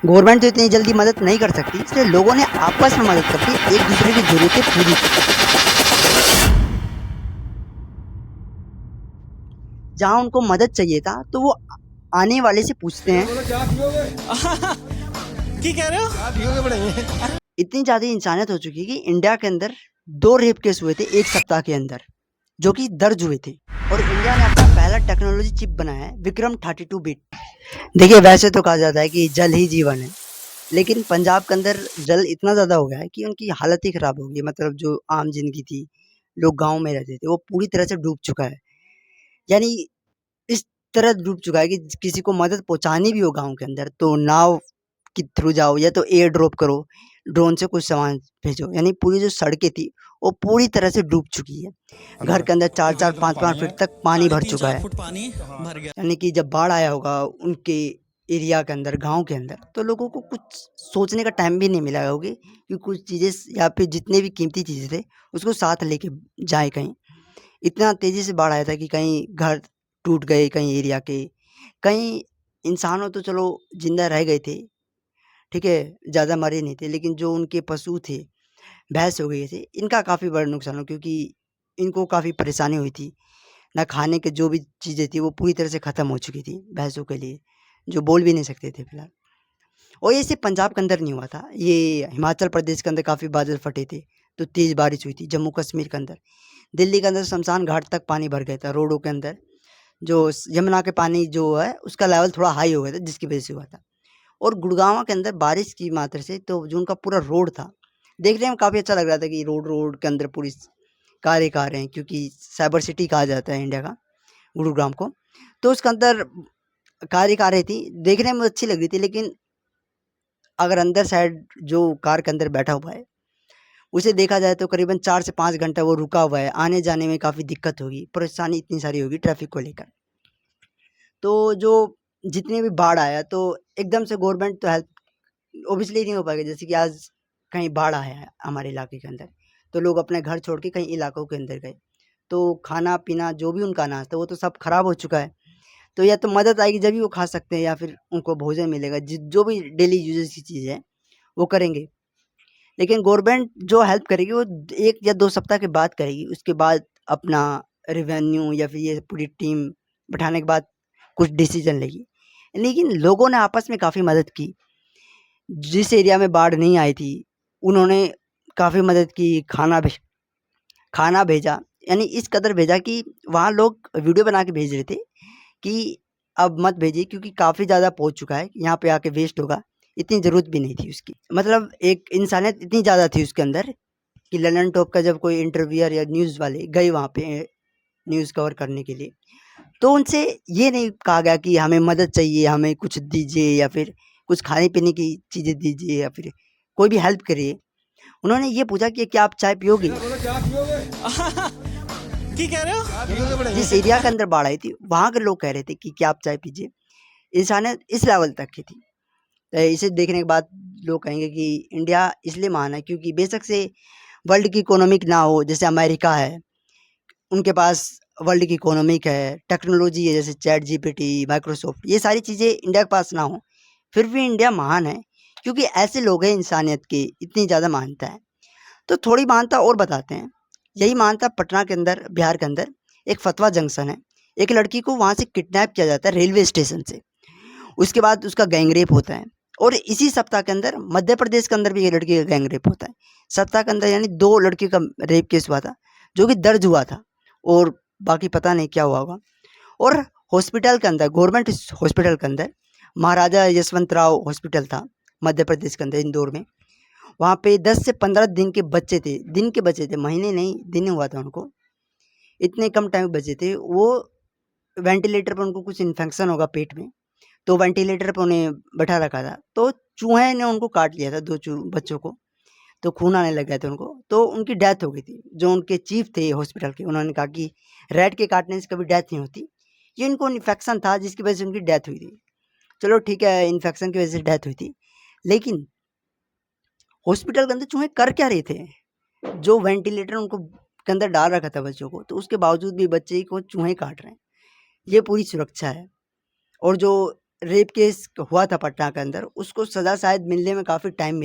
Government तो इतनी जल्दी मदद नहीं कर सकती, इसलिए लोगों ने आपस में मदद करके एक दूसरे की ज़रूरतें पूरी की। जहाँ उनको मदद चाहिए था, तो वो आने वाले से पूछते हैं। बोलो क्या पियोगे? की कह रहे हो? क्या पियोगे बढ़िया? इतनी ज़्यादा इंसानियत हो चुकी है कि इंडिया के अंदर 2 रेप केस हुए थे 1 सप्ताह के अंदर, जो कि दर्ज हुए थे। और इंडिया ने अपना पहला टेक्नोलॉजी चिप बनाया है, विक्रम 32 बिट। देखिए, वैसे तो कहा जाता है कि जल ही जीवन है, लेकिन पंजाब के अंदर जल इतना ज़्यादा हो गया है कि उनकी हालत ही ख़राब हो गई है। मतलब जो आम ज़िंदगी थी, लोग गाँव में रहते थे, वो पूरी तरह से डूब चुका है। यानी इस तरह डूब चुका है कि किसी को मदद पहुँचानी भी हो गाँव के अंदर, तो नाव के थ्रू जाओ या तो एयर ड्रॉप करो, ड्रोन से कुछ सामान भेजो। यानी पूरी जो सड़कें थी, वो पूरी तरह से डूब चुकी है। घर के अंदर 4-4 5-5 फीट तक पानी भर चुका है। पानी भर गया। यानी कि जब बाढ़ आया होगा उनके एरिया के अंदर, गाँव के अंदर, तो लोगों को कुछ सोचने का टाइम भी नहीं मिला होगी कि कुछ चीज़ें या फिर जितने भी कीमती चीज़ें थे, उसको साथ लेके जाएँ कहीं। इतना तेज़ी से बाढ़ आया था कि कहीं घर टूट गए, कहीं एरिया के, कहीं इंसानों तो चलो ज़िंदा रह गए थे, ठीक है, ज़्यादा मरे नहीं थे, लेकिन जो उनके पशु थे, भैंस हो गई थे, इनका काफ़ी बड़ा नुकसान हुआ क्योंकि इनको काफ़ी परेशानी हुई थी। ना खाने की जो भी चीज़ें थी, वो पूरी तरह से ख़त्म हो चुकी थी भैंसों के लिए, जो बोल भी नहीं सकते थे फिलहाल। और ये सिर्फ़ पंजाब के अंदर नहीं हुआ था, ये हिमाचल प्रदेश के अंदर काफ़ी बादल फटे थे, तो तेज़ बारिश हुई थी, जम्मू कश्मीर के अंदर। दिल्ली के अंदर शमशान घाट तक पानी भर गया था, रोडों के अंदर। जो यमुना के पानी जो है, उसका लेवल थोड़ा हाई हो गया था, जिसकी वजह से हुआ था। और गुड़गाँव के अंदर बारिश की मात्रा से तो जो उनका पूरा रोड था, देखने में काफ़ी अच्छा लग रहा था कि रोड रोड के अंदर पूरी कारें कारें हैं, क्योंकि साइबर सिटी कहा जाता है इंडिया का गुरुग्राम को। तो उसके अंदर कारें कारें थी, देखने में अच्छी लग रही थी, लेकिन अगर अंदर साइड जो कार के अंदर बैठा हुआ है, उसे देखा जाए तो करीबन 4 से 5 घंटा वो रुका हुआ है, आने-जाने में काफ़ी दिक्कत होगी, परेशानी इतनी सारी होगी ट्रैफ़िक को लेकर। तो जो जितनी भी बाढ़ आया, तो एकदम से गवर्नमेंट तो हेल्प ऑब्वियसली नहीं हो पाएगा। जैसे कि आज कहीं बाढ़ आया है हमारे इलाके के अंदर, तो लोग अपने घर छोड़ के कई इलाकों के अंदर गए, तो खाना-पीना जो भी उनका अनाज था, वो तो सब खराब हो चुका है। तो या तो मदद आएगी जब ही वो खा सकते हैं, या फिर उनको भोजन मिलेगा, जो भी डेली यूजेज़ की चीज़ है, वो करेंगे। लेकिन गवर्नमेंट जो हेल्प करेगी, वो 1 या 2 सप्ताह के बाद करेगी। उसके बाद अपना रेवेन्यू या फिर ये पूरी टीम बैठाने के बाद कुछ डिसीज़न लेगी। लेकिन लोगों ने आपस में काफ़ी मदद की। जिस एरिया में बाढ़ नहीं आई थी, उन्होंने काफ़ी मदद की, खाना भेजा। यानी इस कदर भेजा कि वहाँ लोग वीडियो बना के भेज रहे थे कि अब मत भेजिए, क्योंकि काफ़ी ज़्यादा पहुँच चुका है, यहाँ पे आके वेस्ट होगा, इतनी ज़रूरत भी नहीं थी उसकी। मतलब एक इंसानियत इतनी ज़्यादा थी उसके अंदर कि लंदन टॉप का जब कोई इंटरव्यूअर या न्यूज़ वाले गए वहाँ पे न्यूज़ कवर करने के लिए, तो उनसे ये नहीं कहा गया कि हमें मदद चाहिए, हमें कुछ दीजिए या फिर कुछ खाने-पीने की चीज़ें दीजिए या फिर कोई भी हेल्प करिए। उन्होंने ये पूछा कि क्या आप चाय पियोगे? बोलो क्या पियोगे? की कह रहे हो? क्या पियोगे बढ़िया? जिस एरिया के अंदर बाढ़ आई थी, वहाँ के लोग कह रहे थे कि क्या आप चाय पीजिए? इंसानियत इस लेवल तक की थी। इसे देखने के बाद लोग कहेंगे कि इंडिया इसलिए महान है क्योंकि बेशक से वर्ल्ड की इकोनॉमिक ना हो, जैसे अमेरिका है, उनके पास वर्ल्ड की इकोनॉमिक है, टेक्नोलॉजी है जैसे चैट जीपीटी, माइक्रोसॉफ्ट, ये सारी चीज़ें इंडिया के पास ना हो, फिर भी इंडिया महान है क्योंकि ऐसे लोग हैं इंसानियत की इतनी ज़्यादा मान्यता है। तो थोड़ी मान्यता और बताते हैं। यही मान्यता पटना के अंदर, बिहार के अंदर एक फतवा जंक्शन है। एक लड़की को वहाँ से किडनैप किया जाता है रेलवे स्टेशन से। उसके बाद उसका गैंग रेप होता है, और इसी सप्ताह के अंदर मध्य प्रदेश के अंदर भी एक लड़की का गैंग रेप होता है। सप्ताह के अंदर यानी 2 लड़की का रेप केस हुआ था, जो कि दर्ज हुआ था, और बाकी पता नहीं क्या हुआ होगा। और हॉस्पिटल के अंदर, गवर्नमेंट हॉस्पिटल के अंदर, महाराजा यशवंतराव हॉस्पिटल था मध्य प्रदेश के अंदर, इंदौर में। वहाँ पे 10 से 15 दिन के बच्चे थे, महीने नहीं, दिन हुआ था उनको। इतने कम टाइम के बच्चे थे, वो वेंटिलेटर पे, उनको कुछ इन्फेक्शन होगा पेट में, तो वेंटिलेटर पे उन्हें बैठा रखा था। तो चूहे ने उनको काट लिया था, 2 बच्चों को, तो खून आने लग गया था उनको, तो उनकी डेथ हो गई थी। जो उनके चीफ थे हॉस्पिटल के, उन्होंने कहा कि रैट के काटने से कभी डेथ नहीं होती, ये इनको इन्फेक्शन था जिसकी वजह से उनकी डेथ हुई थी। चलो ठीक है, इन्फेक्शन की वजह से डेथ हुई थी, लेकिन हॉस्पिटल के अंदर चूहे कर क्या रहे थे? जो वेंटिलेटर उनको के अंदर डाल रखा था बच्चों को, तो उसके बावजूद भी बच्चे को चूहे काट रहे हैं। ये पूरी सुरक्षा है। और जो रेप केस हुआ था पटना के अंदर, उसको सज़ा शायद मिलने में काफ़ी टाइम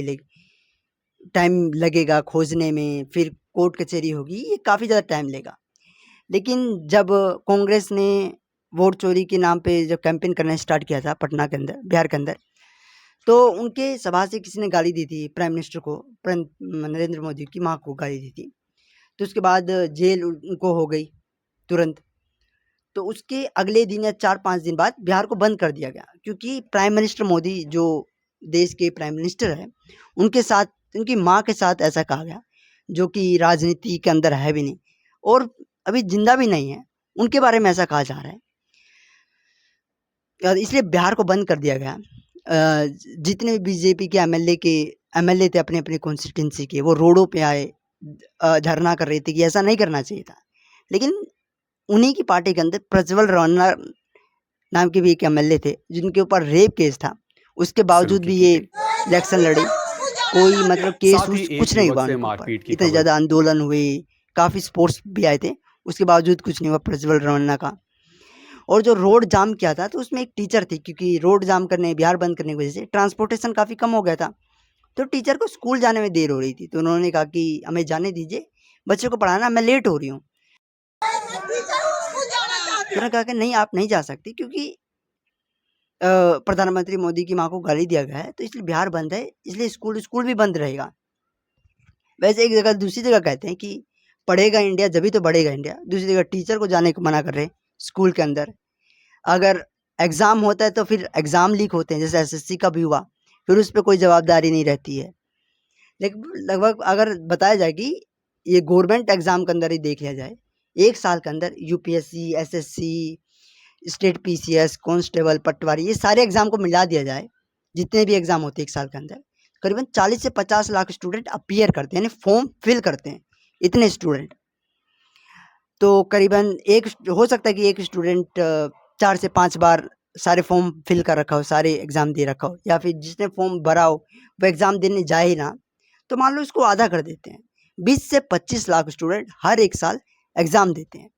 लगेगा खोजने में, फिर कोर्ट कचहरी होगी, ये काफ़ी ज़्यादा टाइम लेगा। लेकिन जब कांग्रेस ने वोट चोरी के नाम पे जब कैंपेन करना स्टार्ट किया था पटना के अंदर, बिहार के अंदर, तो उनके सभा से किसी ने गाली दी थी प्राइम मिनिस्टर को, नरेंद्र मोदी की माँ को गाली दी थी। तो उसके बाद जेल उनको हो गई तुरंत। तो उसके अगले दिन या 4-5 दिन बाद बिहार को बंद कर दिया गया, क्योंकि प्राइम मिनिस्टर मोदी जो देश के प्राइम मिनिस्टर हैं, उनके साथ, उनकी माँ के साथ ऐसा कहा गया, जो कि राजनीति के अंदर है भी नहीं और अभी जिंदा भी नहीं है, उनके बारे में ऐसा कहा जा रहा है। इसलिए बिहार को बंद कर दिया गया। जितने भी बीजेपी के एमएलए थे अपने अपने कॉन्स्टिट्यूंसी के, वो रोडों पे आए, धरना कर रहे थे कि ऐसा नहीं करना चाहिए था। लेकिन उन्हीं की पार्टी के अंदर प्रज्वल रवन्ना नाम के भी एक एमएलए थे, जिनके ऊपर रेप केस था, उसके बावजूद भी ये इलेक्शन लड़े। कोई मतलब केस साथ ही एक कुछ नहीं युवक हुआ से उनके ऊपर। मारपीट की इतने खबर। ज़्यादा आंदोलन हुए, काफ़ी स्पोर्ट्स भी आए थे, उसके बावजूद कुछ नहीं हुआ प्रज्वल रवन्ना का। और जो रोड जाम किया था, तो उसमें एक टीचर थी, क्योंकि रोड जाम करने, बिहार बंद करने की वजह से ट्रांसपोर्टेशन काफ़ी कम हो गया था, तो टीचर को स्कूल जाने में देर हो रही थी। तो उन्होंने कहा कि हमें जाने दीजिए, बच्चों को पढ़ाना, मैं लेट हो रही हूँ। तो उन्होंने कहा कि नहीं, आप नहीं जा सकती, क्योंकि प्रधानमंत्री मोदी की माँ को गाली दिया गया है, तो इसलिए बिहार बंद है, इसलिए स्कूल भी बंद रहेगा। वैसे एक जगह दूसरी जगह कहते हैं कि पढ़ेगा इंडिया जभी तो बढ़ेगा इंडिया, दूसरी जगह टीचर को जाने को मना कर रहे हैं स्कूल के अंदर। अगर एग्ज़ाम होता है तो फिर एग्ज़ाम लीक होते हैं, जैसे एसएससी का भी हुआ, फिर उस पे कोई जवाबदारी नहीं रहती है। लेकिन लगभग अगर बताया जाए कि ये गवर्नमेंट एग्ज़ाम के अंदर ही देख लिया जाए, 1 साल के अंदर UPSC, SSC, state PCS, constable, पटवारी, ये सारे एग्ज़ाम को मिला दिया जाए, जितने भी एग्ज़ाम होते हैं 1 साल के अंदर, करीबन 40 से 50 लाख स्टूडेंट अपीयर करते हैं, यानी फॉर्म फिल करते हैं, इतने स्टूडेंट। तो करीबन एक हो सकता है कि एक स्टूडेंट 4 से 5 बार सारे फॉर्म फिल कर रखा हो, सारे एग्ज़ाम दे रखा हो, या फिर जिसने फॉर्म भरा हो वो एग्ज़ाम देने जाए ही ना, तो मान लो इसको आधा कर देते हैं। 20 से 25 लाख स्टूडेंट हर एक साल एग्ज़ाम देते हैं,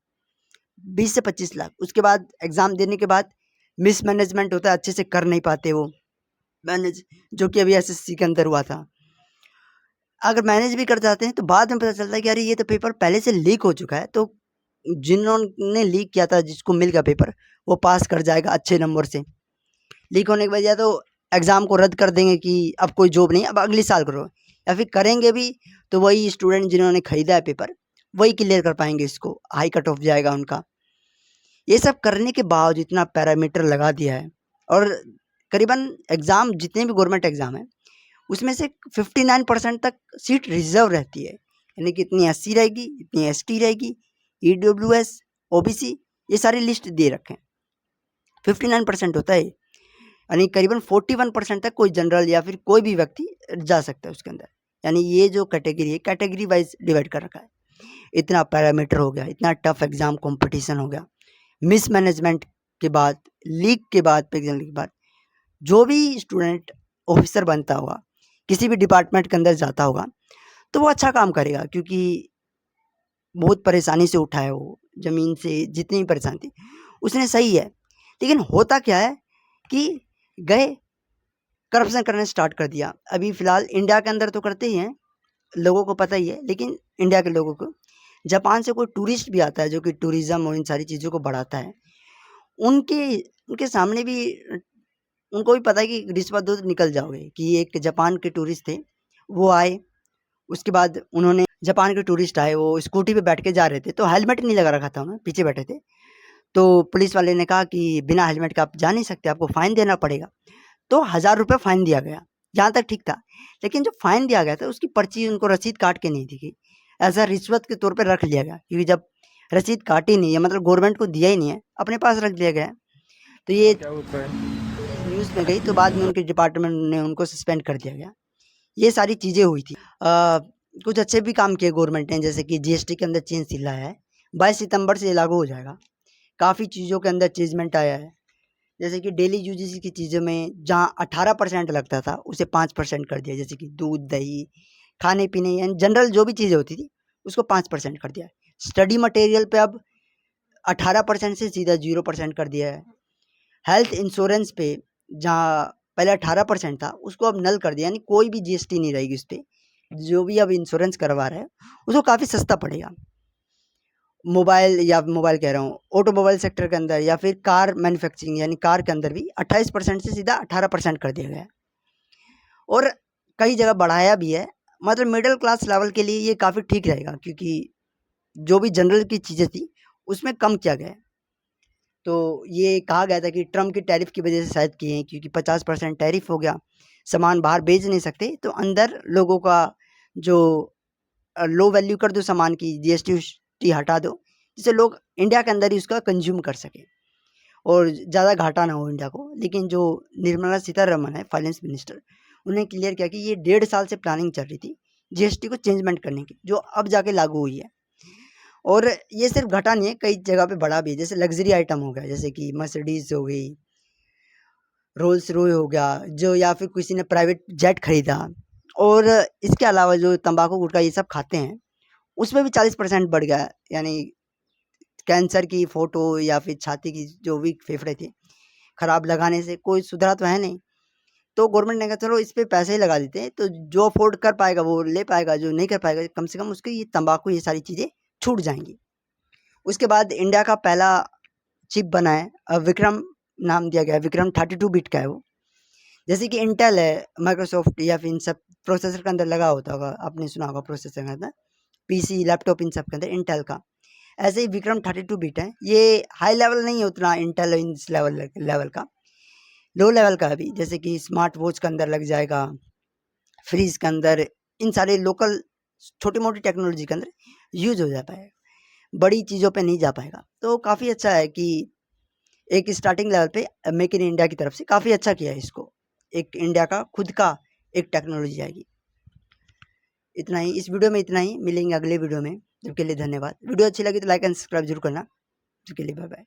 20 से 25 लाख। उसके बाद एग्ज़ाम देने के बाद मिसमैनेजमेंट होता है, अच्छे से कर नहीं पाते वो मैनेज, जो कि अभी एसएससी के अंदर हुआ था। अगर मैनेज भी कर जाते हैं तो बाद में पता चलता है कि अरे ये तो पेपर पहले से लीक हो चुका है, तो जिन्होंने लीक किया था, जिसको मिल गया पेपर, वो पास कर जाएगा अच्छे नंबर से। लीक होने के बाद या तो एग्ज़ाम को रद्द कर देंगे कि अब कोई जॉब नहीं, अब अगले साल करो, या फिर करेंगे भी तो वही स्टूडेंट जिन्होंने खरीदा है पेपर, वही क्लियर कर पाएंगे, इसको हाई कट ऑफ जाएगा उनका। ये सब करने के बावजूद इतना पैरामीटर लगा दिया है, और करीबन एग्ज़ाम, जितने भी गवर्नमेंट एग्ज़ाम है, उसमें से 59% तक सीट रिजर्व रहती है, यानी कि इतनी एससी रहेगी, इतनी एसटी रहेगी, ईडब्ल्यूएस, ओबीसी, ये सारी लिस्ट दे रखे हैं। 59% होता है, यानी करीबन 41% तक कोई जनरल या फिर कोई भी व्यक्ति जा सकता है उसके अंदर। यानी ये जो कैटेगरी है, कैटेगरी वाइज डिवाइड कर रखा है। इतना पैरामीटर हो गया, इतना टफ एग्ज़ाम कंपटीशन हो गया, मिसमैनेजमेंट के बाद, लीक के बाद, एग्जाम के बाद, जो भी स्टूडेंट ऑफिसर बनता होगा, किसी भी डिपार्टमेंट के अंदर जाता होगा, तो वो अच्छा काम करेगा, क्योंकि बहुत परेशानी से उठा है वो, ज़मीन से जितनी भी परेशानी थी उसने सही है। लेकिन होता क्या है कि गए करप्शन करना स्टार्ट कर दिया। अभी फ़िलहाल इंडिया के अंदर तो करते ही हैं, लोगों को पता ही है, लेकिन इंडिया के लोगों को, जापान से कोई टूरिस्ट भी आता है जो कि टूरिज़्म और इन सारी चीज़ों को बढ़ाता है, उनके उनके सामने भी उनको भी पता है कि रिश्वत दो तो निकल जाओगे। कि एक जापान के टूरिस्ट थे, वो आए, उसके बाद उन्होंने, जापान के टूरिस्ट आए, वो स्कूटी पे बैठ के जा रहे थे, तो हेलमेट नहीं लगा रखा था उन्होंने, पीछे बैठे थे। तो पुलिस वाले ने कहा कि बिना हेलमेट के आप जा नहीं सकते, आपको फ़ाइन देना पड़ेगा। तो 1000 रुपये फ़ाइन दिया गया, जहाँ तक ठीक था। लेकिन जो फ़ाइन दिया गया था, उसकी पर्ची उनको रसीद काट के नहीं दी गई, ऐसा रिश्वत के तौर पे रख लिया गया, क्योंकि जब रसीद काटी नहीं है, मतलब गवर्नमेंट को दिया ही नहीं है, अपने पास रख दिया गया है। तो ये न्यूज़ में गई, तो बाद में उनके डिपार्टमेंट ने उनको सस्पेंड कर दिया गया। ये सारी चीज़ें हुई थी। कुछ अच्छे भी काम किए गवर्नमेंट ने, जैसे कि जीएसटी के अंदर चेंज लाया है, 22 सितंबर से लागू हो जाएगा। काफ़ी चीज़ों के अंदर चेंजमेंट आया है, जैसे कि डेली यूजेस की चीज़ों में जहाँ 18% लगता था, उसे 5% कर दिया। जैसे कि दूध, दही, खाने पीने, यानी जनरल जो भी चीज़ें होती थी, उसको 5% कर दिया है। स्टडी मटेरियल पे अब 18% से सीधा 0% कर दिया है। हेल्थ इंश्योरेंस पे जहाँ पहले 18% था उसको अब नल कर दिया, यानी कोई भी जीएसटी नहीं रहेगी उस पर। जो भी अब इंश्योरेंस करवा रहा है उसको काफ़ी सस्ता पड़ेगा। मोबाइल कह रहा हूँ, ऑटोमोबाइल सेक्टर के अंदर या फिर कार मैन्युफैक्चरिंग यानी कार के अंदर भी 28% से सीधा 18% कर दिया गया है। और कई जगह बढ़ाया भी है, मतलब मिडिल क्लास लेवल के लिए ये काफ़ी ठीक रहेगा, क्योंकि जो भी जनरल की चीज़ें थी उसमें कम किया गया है। तो ये कहा गया था कि ट्रम्प की टैरिफ की वजह से शायद किए हैं, क्योंकि 50% टैरिफ हो गया, सामान बाहर बेच नहीं सकते, तो अंदर लोगों का जो लो वैल्यू कर दो सामान की, जीएसटी हटा दो, जिससे लोग इंडिया के अंदर ही उसका कंज्यूम कर सके और ज़्यादा घाटा ना हो इंडिया को। लेकिन जो निर्मला सीतारमन है फाइनेंस मिनिस्टर, उन्हें क्लियर किया कि ये 1.5 साल से प्लानिंग चल रही थी जीएसटी को चेंजमेंट करने की, जो अब जाके लागू हुई है। और ये सिर्फ घटा नहीं है, कई जगह पे बढ़ा भी है। जैसे लग्जरी आइटम हो गया, जैसे कि मर्सिडीज हो गई, रोल्स रॉय हो गया, जो या फिर किसी ने प्राइवेट जेट खरीदा। और इसके अलावा जो तंबाकू गुटखा ये सब खाते हैं उसमें भी 40% बढ़ गया है। यानी कैंसर की फ़ोटो या फिर छाती की जो भी फेफड़े थे खराब लगाने से कोई सुधरा तो है नहीं। तो गवर्नमेंट ने कहा चलो इस पे पैसे ही लगा देते हैं, तो जो अफोर्ड कर पाएगा वो ले पाएगा, जो नहीं कर पाएगा कम से कम उसके ये तंबाकू ये सारी चीज़ें छूट जाएंगी। उसके बाद इंडिया का पहला चिप बना है, विक्रम नाम दिया गया है, विक्रम 32 बिट का है वो। जैसे कि इंटेल है, माइक्रोसॉफ्ट या फिर इन सब प्रोसेसर के अंदर लगा होता होगा, आपने सुना होगा प्रोसेसर के अंदर, पीसी लैपटॉप इन सब के अंदर इंटेल का। ऐसे ही विक्रम 32 बिट है, ये हाई लेवल नहीं है उतना इंटेल इस लेवल का, लो लेवल का भी, जैसे कि स्मार्ट वॉच के अंदर लग जाएगा, फ्रिज के अंदर, इन सारे लोकल छोटी मोटी टेक्नोलॉजी के अंदर यूज हो जा पाएगा, बड़ी चीज़ों पे नहीं जा पाएगा। तो काफ़ी अच्छा है कि एक स्टार्टिंग लेवल पे मेक इन इंडिया की तरफ से काफ़ी अच्छा किया है इसको, एक इंडिया का खुद का एक टेक्नोलॉजी आएगी। इतना ही इस वीडियो में, इतना ही, मिलेंगे अगले वीडियो में। जब के लिए धन्यवाद। वीडियो अच्छी लगी तो लाइक एंड सब्सक्राइब जरूर करना। जब के लिए बाय बाय।